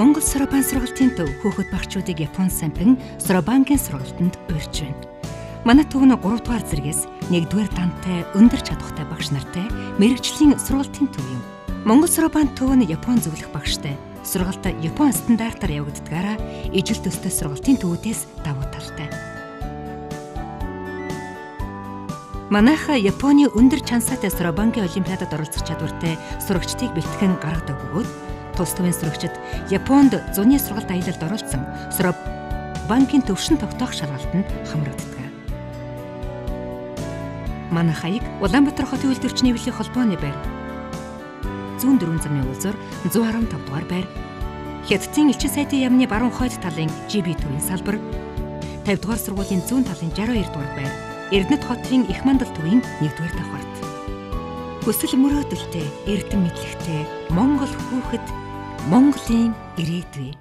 Монгол Соробан сургалтын төв хүүхэд багчуудыг Япон самбин Соробангийн сургалтанд урьж байна. Манай төв нь 3 дугаар зэргээс 1-р дантай өндөр чадвартай багш нартай мэрэгжлийн сургалтын төв юм. Монгол Соробан төв нь Япон зөвлөх багштай. Сургалт Япон стандартаар явагддгаараа ижил төстэй сургалтын төвүүдээс давуу талтай. Манайха Японы өндөр чансаатай Соробангийн олимпиадад оролцох чадвартай сурагчдыг бэлтгэн гаргадаг бөгөөд тус төвийн сурагчид Японд зуны сургалт аялалд оролцсон Соробангийн төвшин тогтоох шалгалтанд хамрагддаг. Манай хаяг Улаанбаатар хотын үйлдвэрч нэвлэлийн холбооны байр 104 замын уулзуур 115 дугаар байр. Хятадын элчин сайдын яамны баруун хойд талын GB төвийн салбар 50 дугаар сургуулийн зүүн талын 62 дугаар байр. Эрдэнэт хотын Их Мандал төвийн 1-р давхарт. Хүсэл мөрөөдөлтэй, эрдэм мэдлэгтэй Монгол хүүхэд Монголын ирээдүй.